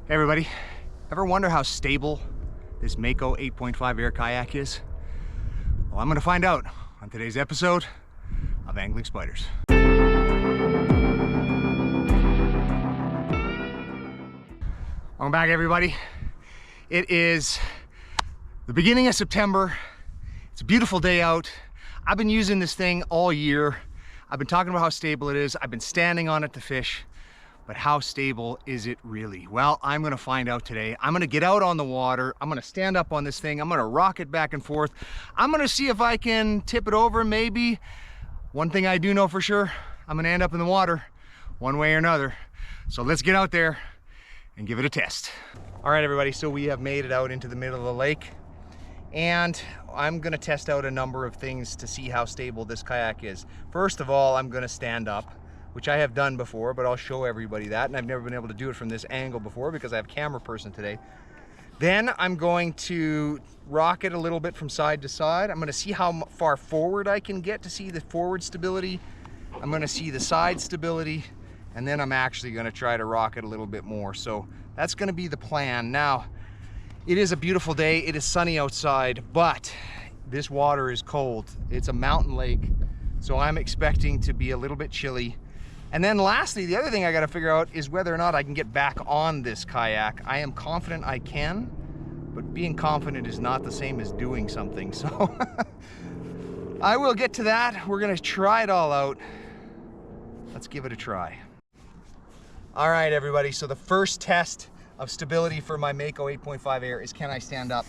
Hey everybody, ever wonder how stable this Mako 8.5 air kayak is? Well, I'm gonna find out on today's episode of Angling Spiders. Welcome back everybody. It is the beginning of September. It's a beautiful day out. I've been using this thing all year. I've been talking about how stable it is. I've been standing on it to fish. But how stable is it really? Well, I'm gonna find out today. I'm gonna get out on the water. I'm gonna stand up on this thing. I'm gonna rock it back and forth. I'm gonna see if I can tip it over, maybe. One thing I do know for sure, I'm gonna end up in the water one way or another. So let's get out there and give it a test. All right, everybody, so we have made it out into the middle of the lake. And I'm gonna test out a number of things to see how stable this kayak is. First of all, I'm gonna stand up, which I have done before, but I'll show everybody that. And I've never been able to do it from this angle before because I have a camera person today. Then I'm going to rock it a little bit from side to side. I'm gonna see how far forward I can get to see the forward stability. I'm gonna see the side stability, and then I'm actually gonna try to rock it a little bit more. So that's gonna be the plan. Now, it is a beautiful day. It is sunny outside, but this water is cold. It's a mountain lake, so I'm expecting to be a little bit chilly. And then lastly, the other thing I gotta figure out is whether or not I can get back on this kayak. I am confident I can, but being confident is not the same as doing something. So I will get to that. We're gonna try it all out. Let's give it a try. All right, everybody. So the first test of stability for my Mako 8.5 air is, can I stand up?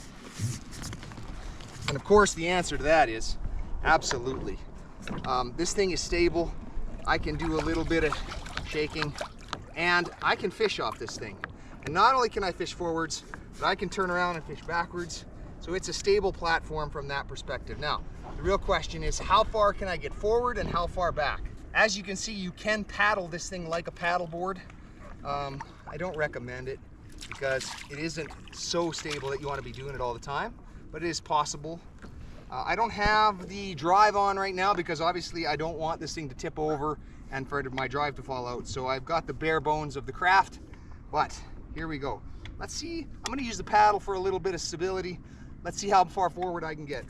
And of course, the answer to that is absolutely. This thing is stable. I can do a little bit of shaking and I can fish off this thing. And not only can I fish forwards, but I can turn around and fish backwards. So it's a stable platform from that perspective. Now, the real question is, how far can I get forward and how far back? As you can see, you can paddle this thing like a paddle board. I don't recommend it because it isn't so stable that you want to be doing it all the time, but it is possible. I don't have the drive on right now because obviously I don't want this thing to tip over and for my drive to fall out. So I've got the bare bones of the craft, but here we go. Let's see, I'm gonna use the paddle for a little bit of stability. Let's see how far forward I can get.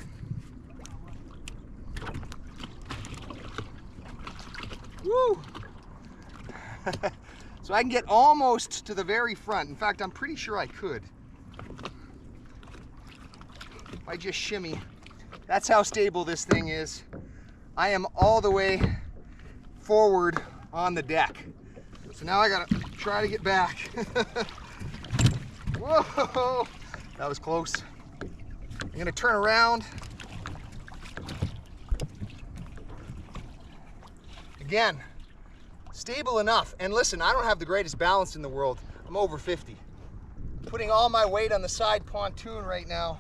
Woo! So I can get almost to the very front. In fact, I'm pretty sure I could. If I just shimmy. That's how stable this thing is. I am all the way forward on the deck. So now I gotta try to get back. Whoa, that was close. I'm gonna turn around. Again, stable enough. And listen, I don't have the greatest balance in the world. I'm over 50. Putting all my weight on the side pontoon right now.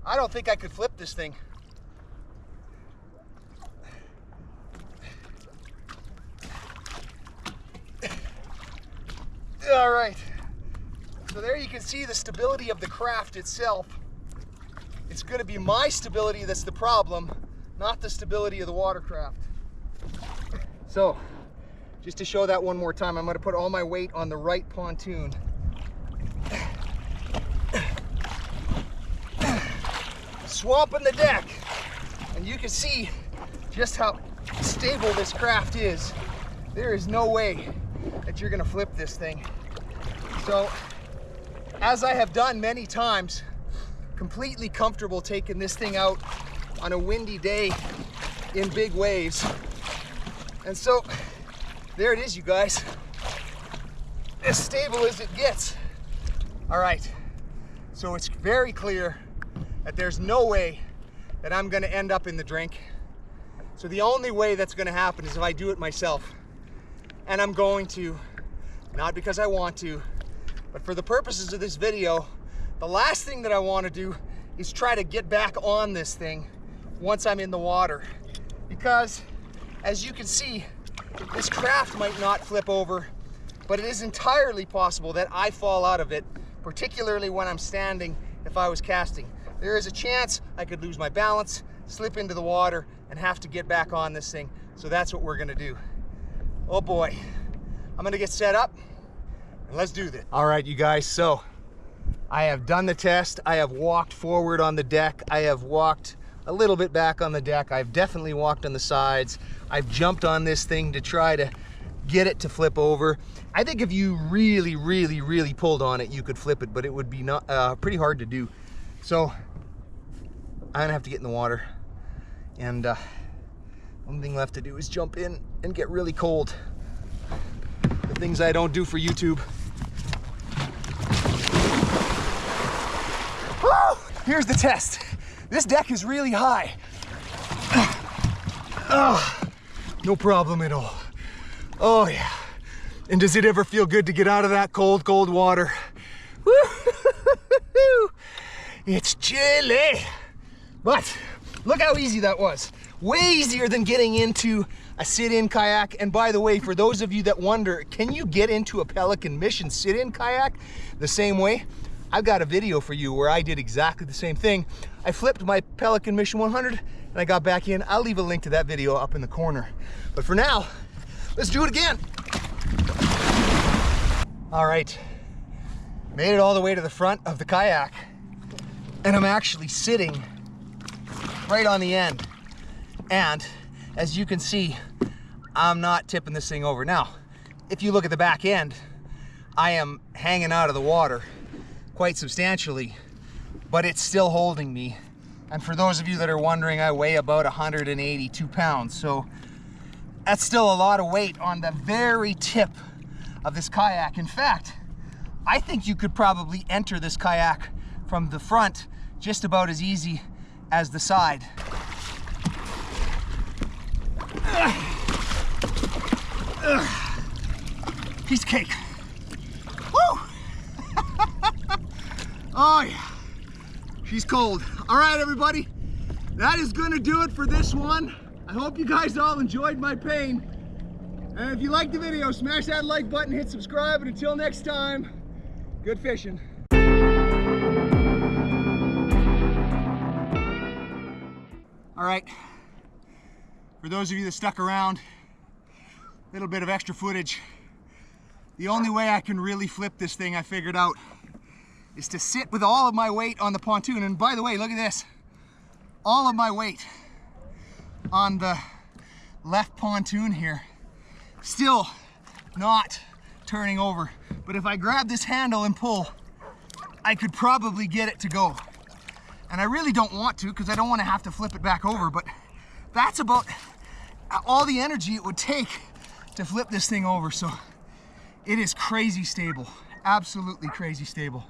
I don't think I could flip this thing. All right, so there you can see the stability of the craft itself. It's gonna be my stability that's the problem, not the stability of the watercraft. So, just to show that one more time, I'm gonna put all my weight on the right pontoon. Swamping the deck, and you can see just how stable this craft is. There is no way that you're gonna flip this thing. So, as I have done many times, completely comfortable taking this thing out on a windy day in big waves. And so, there it is, you guys. As stable as it gets. All right, so it's very clear that there's no way that I'm gonna end up in the drink. So the only way that's gonna happen is if I do it myself. And I'm going to, not because I want to, but for the purposes of this video, the last thing that I wanna do is try to get back on this thing once I'm in the water. Because as you can see, this craft might not flip over, but it is entirely possible that I fall out of it, particularly when I'm standing if I was casting. There is a chance I could lose my balance, slip into the water, and have to get back on this thing. So that's what we're gonna do. Oh boy. I'm gonna get set up Let's do this. All right, you guys, so I have done the test. I have walked forward on the deck. I have walked a little bit back on the deck. I've definitely walked on the sides. I've jumped on this thing to try to get it to flip over. I think if you really pulled on it, you could flip it, but it would be not pretty hard to do. So I'm gonna have to get in the water, and only thing left to do is jump in and get really cold. The things I don't do for YouTube. Woo! Here's the test. This deck is really high. Oh, no problem at all. Oh yeah. And does it ever feel good to get out of that cold, cold water? Woo! It's chilly. But look how easy that was. Way easier than getting into a sit-in kayak. And by the way, for those of you that wonder, can you get into a Pelican Mission sit-in kayak the same way? I've got a video for you where I did exactly the same thing. I flipped my Pelican Mission 100 and I got back in. I'll leave a link to that video up in the corner. But for now, let's do it again. All right, made it all the way to the front of the kayak, and I'm actually sitting right on the end. And as you can see, I'm not tipping this thing over. Now, if you look at the back end, I am hanging out of the water quite substantially, but it's still holding me. And for those of you that are wondering, I weigh about 182 pounds. So that's still a lot of weight on the very tip of this kayak. In fact, I think you could probably enter this kayak from the front just about as easy as the side. Piece of cake. Woo! Oh yeah, she's cold. All right, everybody, that is gonna do it for this one. I hope you guys all enjoyed my pain. And if you liked the video, smash that like button, hit subscribe, and until next time, good fishing. All right, for those of you that stuck around, a little bit of extra footage. The only way I can really flip this thing, I figured out, is to sit with all of my weight on the pontoon. And by the way, look at this. All of my weight on the left pontoon here, still not turning over. But if I grab this handle and pull, I could probably get it to go. And I really don't want to, because I don't want to have to flip it back over, but that's about all the energy it would take to flip this thing over. So it is crazy stable, absolutely crazy stable.